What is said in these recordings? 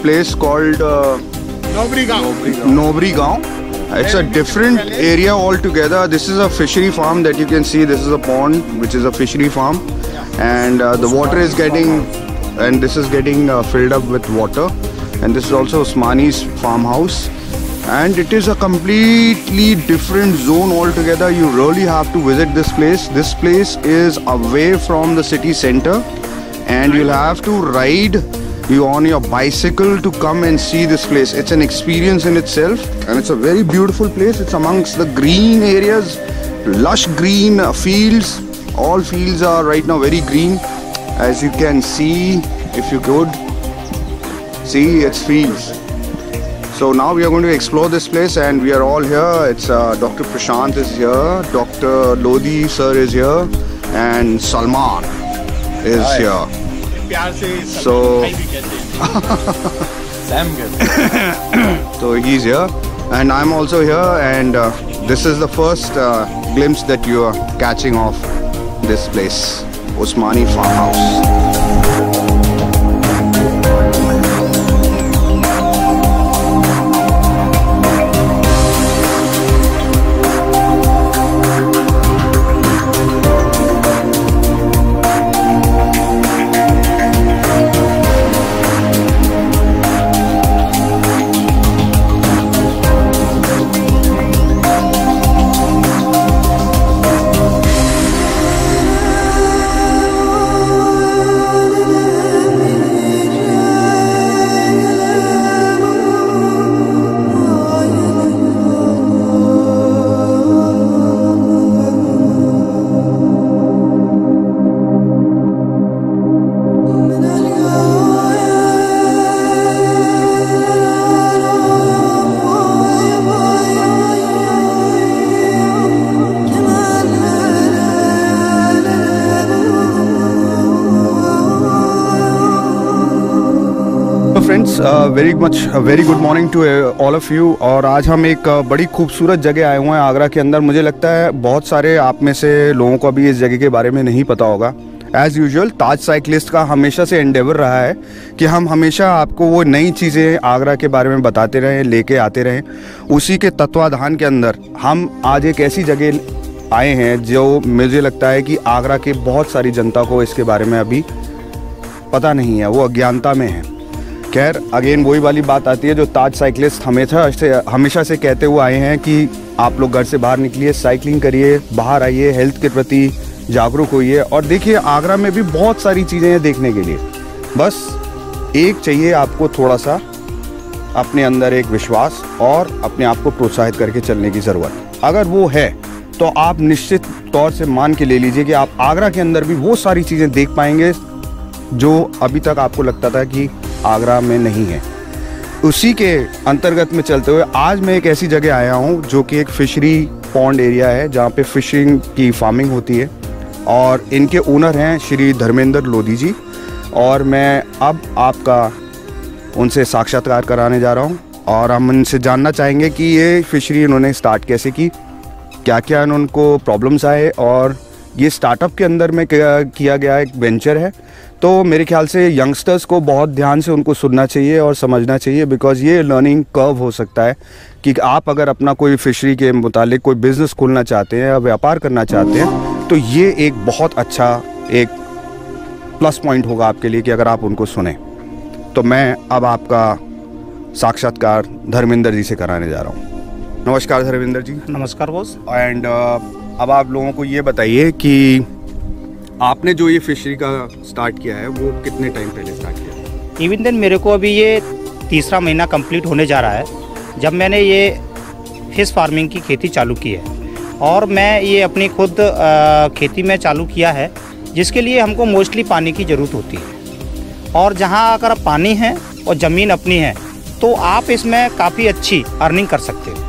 place called Nobri Gaon. It's a different area altogether. This is a fishery farm that you can see. This is a pond, which is a fishery farm, and the water is getting, and this is getting filled up with water. And this is also Osmani's farmhouse, and it is a completely different zone altogether. You really have to visit this place. This place is away from the city center, and you'll have to ride you on your bicycle to come and see this place. It's an experience in itself, and it's a very beautiful place. It's amongst the green areas, lush green fields. All fields are right now very green, as you can see. If you could see, it's fields. So now we are going to explore this place, and we are all here. It's Dr. Prashant is here, Dr. Lodi sir is here, and Salman is here. So so he's here, and I'm also here, and this is the first glimpse that you are catching of this place, Osmani farmhouse. Friends, very good morning to all of you. और आज हम एक बड़ी खूबसूरत जगह आए हुए हैं आगरा के अंदर। मुझे लगता है बहुत सारे आप में से लोगों को अभी इस जगह के बारे में नहीं पता होगा। एज़ यूजुअल ताज साइकिलिस्ट का हमेशा से एंडेवर रहा है कि हम हमेशा आपको वो नई चीज़ें आगरा के बारे में बताते रहें, लेके आते रहें। उसी के तत्वाधान के अंदर हम आज एक ऐसी जगह आए हैं जो मुझे लगता है कि आगरा के बहुत सारी जनता को इसके बारे में अभी पता नहीं है, वो अज्ञानता में है। खैर अगेन वही वाली बात आती है जो ताज साइकिलिस्ट हमेशा से कहते हुए आए हैं कि आप लोग घर से बाहर निकलिए, साइकिलिंग करिए, बाहर आइए, हेल्थ के प्रति जागरूक होइए। और देखिए आगरा में भी बहुत सारी चीज़ें हैं देखने के लिए, बस एक चाहिए आपको थोड़ा सा अपने अंदर एक विश्वास और अपने आप को प्रोत्साहित करके चलने की ज़रूरत। अगर वो है तो आप निश्चित तौर से मान के ले लीजिए कि आप आगरा के अंदर भी वो सारी चीज़ें देख पाएंगे जो अभी तक आपको लगता था कि आगरा में नहीं है। उसी के अंतर्गत में चलते हुए आज मैं एक ऐसी जगह आया हूँ जो कि एक फिशरी पॉन्ड एरिया है जहाँ पे फिशिंग की फार्मिंग होती है और इनके ओनर हैं श्री धर्मेंद्र लोधी जी। और मैं अब आपका उनसे साक्षात्कार कराने जा रहा हूँ और हम उनसे जानना चाहेंगे कि ये फिशरी इन्होंने स्टार्ट कैसे की, क्या क्या उनको प्रॉब्लम्स आए और ये स्टार्टअप के अंदर में किया गया एक वेंचर है। तो मेरे ख्याल से यंगस्टर्स को बहुत ध्यान से उनको सुनना चाहिए और समझना चाहिए, बिकॉज़ ये लर्निंग कर्व हो सकता है कि आप अगर अपना कोई फिशरी के मुतालिक कोई बिज़नेस खोलना चाहते हैं या व्यापार करना चाहते हैं तो ये एक बहुत अच्छा एक प्लस पॉइंट होगा आपके लिए कि अगर आप उनको सुने। तो मैं अब आपका साक्षात्कार धर्मेंद्र जी से कराने जा रहा हूँ। नमस्कार धर्मेंद्र जी। नमस्कार बॉस। एंड अब आप लोगों को ये बताइए कि आपने जो ये फिशरी का स्टार्ट किया है वो कितने टाइम पहले स्टार्ट किया? इवन देन मेरे को अभी ये तीसरा महीना कंप्लीट होने जा रहा है जब मैंने ये फिश फार्मिंग की खेती चालू की है। और मैं ये अपनी खुद खेती में चालू किया है जिसके लिए हमको मोस्टली पानी की ज़रूरत होती है। और जहाँ अगर पानी है और ज़मीन अपनी है तो आप इसमें काफ़ी अच्छी अर्निंग कर सकते हो।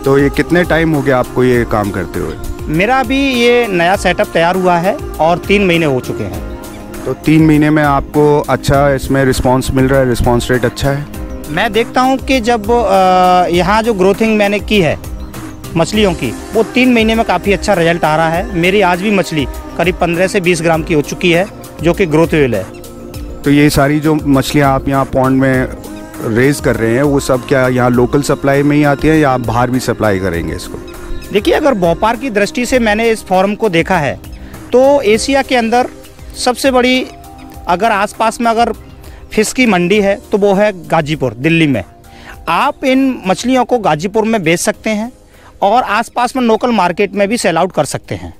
तो ये कितने टाइम हो गया आपको ये काम करते हुए? मेरा अभी ये नया सेटअप तैयार हुआ है और 3 महीने हो चुके हैं। तो 3 महीने में आपको अच्छा इसमें रिस्पांस मिल रहा है, रिस्पांस रेट अच्छा है? मैं देखता हूँ कि जब यहाँ जो ग्रोथिंग मैंने की है मछलियों की वो 3 महीने में काफ़ी अच्छा रिजल्ट आ रहा है। मेरी आज भी मछली करीब 15 से 20 ग्राम की हो चुकी है जो कि ग्रोथ वेल है। तो ये सारी जो मछलियाँ आप यहाँ पॉन्ड में रेज कर रहे हैं वो सब क्या यहाँ लोकल सप्लाई में ही आती है या आप बाहर भी सप्लाई करेंगे इसको? देखिए अगर व्यापार की दृष्टि से मैंने इस फॉर्म को देखा है तो एशिया के अंदर सबसे बड़ी अगर आसपास में अगर फिश की मंडी है तो वो है गाजीपुर दिल्ली में। आप इन मछलियों को गाजीपुर में बेच सकते हैं और आसपास में लोकल मार्केट में भी सेल आउट कर सकते हैं।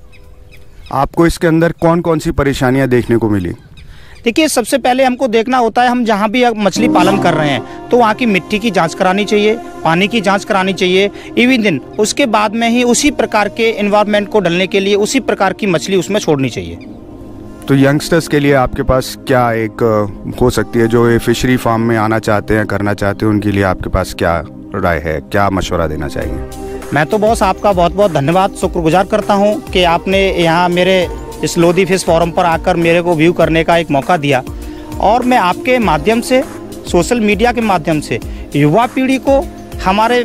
आपको इसके अंदर कौन कौन सी परेशानियां देखने को मिली? देखिए सबसे पहले हमको देखना होता है हम जहाँ भी मछली पालन कर रहे हैं तो वहाँ की मिट्टी की जांच करानी चाहिए, पानी की जांच करानी चाहिए। इवन दिन उसके बाद में ही उसी प्रकार के एनवायरनमेंट को डलने के लिए उसी प्रकार की मछली उसमें छोड़नी चाहिए। तो यंगस्टर्स के लिए आपके पास क्या एक हो सकती है जो ये फिशरी फार्म में आना चाहते हैं, करना चाहते हैं, उनके लिए आपके पास क्या राय है, क्या मशवरा देना चाहेंगे? मैं तो बॉस आपका बहुत बहुत धन्यवाद शुक्रगुजार करता हूँ कि आपने यहाँ मेरे इस लोधी फिश फोरम पर आकर मेरे को व्यू करने का एक मौका दिया। और मैं आपके माध्यम से सोशल मीडिया के माध्यम से युवा पीढ़ी को, हमारे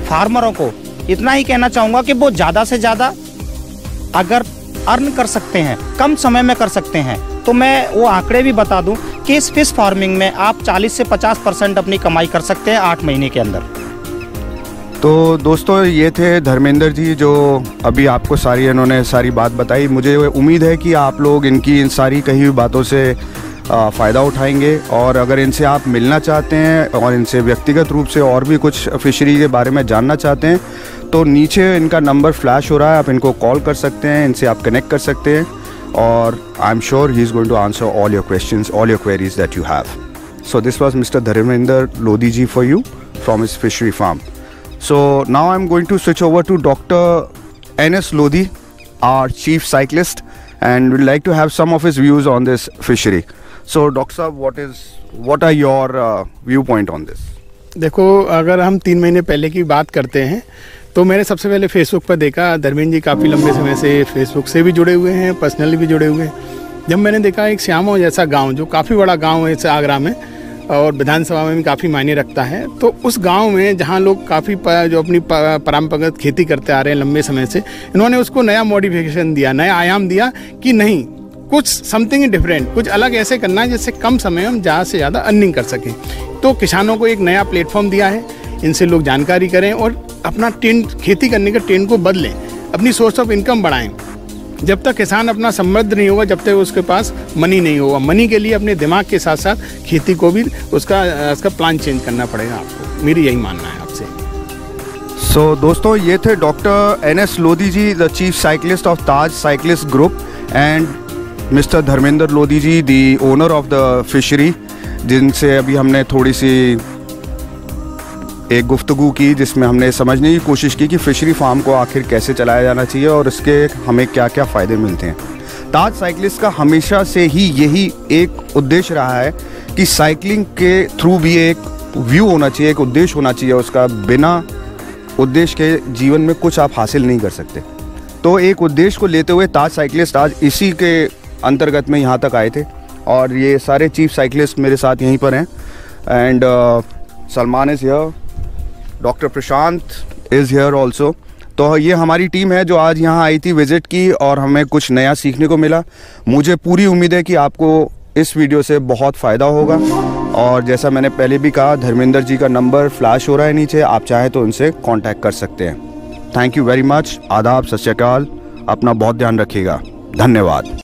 फार्मरों को इतना ही कहना चाहूँगा कि वो ज़्यादा से ज़्यादा अगर अर्न कर सकते हैं, कम समय में कर सकते हैं, तो मैं वो आंकड़े भी बता दूं कि इस फिश फार्मिंग में आप 40 से 50% अपनी कमाई कर सकते हैं 8 महीने के अंदर। तो दोस्तों ये थे धर्मेंद्र जी जो अभी आपको इन्होंने सारी बात बताई। मुझे उम्मीद है कि आप लोग इनकी इन सारी कही हुई बातों से फ़ायदा उठाएंगे और अगर इनसे आप मिलना चाहते हैं और इनसे व्यक्तिगत रूप से और भी कुछ फिशरी के बारे में जानना चाहते हैं तो नीचे इनका नंबर फ्लैश हो रहा है, आप इनको कॉल कर सकते हैं, इनसे आप कनेक्ट कर सकते हैं और I am sure he is going to answer all your questions, all your queries that you have. So this was mister Dharmendra Lodhi ji for you from his fishery farm. So now I'm going to switch over to Dr. N.S. Lodhi, our chief cyclist, and would like to have some of his views on this fishery. So Dr. Saab, what are your viewpoint on this? देखो अगर हम 3 महीने पहले की बात करते हैं तो मैंने सबसे पहले फेसबुक पर देखा। धर्मेंद्र जी काफ़ी लंबे समय से फेसबुक से भी जुड़े हुए हैं, पर्सनली भी जुड़े हुए हैं। जब मैंने देखा एक श्यामो जैसा गांव जो काफ़ी बड़ा गांव है इस आगरा में और विधानसभा में भी काफ़ी मायने रखता है, तो उस गांव में जहां लोग काफ़ी जो अपनी परंपरागत खेती करते आ रहे हैं लंबे समय से, इन्होंने उसको नया मॉडिफिकेशन दिया, नया आयाम दिया कि नहीं कुछ समथिंग डिफरेंट, कुछ अलग ऐसे करना है जिससे कम समय में हम ज़्यादा से ज़्यादा अर्निंग कर सकें। तो किसानों को एक नया प्लेटफॉर्म दिया है, इनसे लोग जानकारी करें और अपना ट्रेंड खेती करने का ट्रेंड को बदलें, अपनी सोर्स ऑफ इनकम बढ़ाएँ। जब तक किसान अपना समृद्ध नहीं होगा, जब तक उसके पास मनी नहीं होगा। मनी के लिए अपने दिमाग के साथ साथ खेती को भी उसका प्लान चेंज करना पड़ेगा आपको। मेरी यही मानना है आपसे। सो दोस्तों, ये थे doctor NS Lodhi ji, the chief cyclist of Taj cyclist group, and mister Dharmendra Lodhi ji, the owner of the fishery, जिनसे अभी हमने थोड़ी सी एक गुफ्तगू की, जिसमें हमने समझने की कोशिश की कि फ़िशरी फार्म को आखिर कैसे चलाया जाना चाहिए और इसके हमें क्या क्या फ़ायदे मिलते हैं। ताज साइकिलिस्ट का हमेशा से ही यही एक उद्देश्य रहा है कि साइकिलिंग के थ्रू भी एक व्यू होना चाहिए, एक उद्देश्य होना चाहिए उसका। बिना उद्देश्य के जीवन में कुछ आप हासिल नहीं कर सकते। तो एक उद्देश्य को लेते हुए ताज साइकिलिस्ट आज इसी के अंतर्गत में यहाँ तक आए थे, और ये सारे चीफ साइकिलिस्ट मेरे साथ यहीं पर हैं। And Salman is here, doctor Prashant is here also. तो ये हमारी टीम है जो आज यहाँ आई थी विज़िट की, और हमें कुछ नया सीखने को मिला। मुझे पूरी उम्मीद है कि आपको इस वीडियो से बहुत फ़ायदा होगा। और जैसा मैंने पहले भी कहा, धर्मेंद्र जी का नंबर फ्लैश हो रहा है नीचे, आप चाहें तो उनसे कांटेक्ट कर सकते हैं। Thank you very much. आदाब, सत श्री अकाल। अपना बहुत ध्यान रखिएगा। धन्यवाद।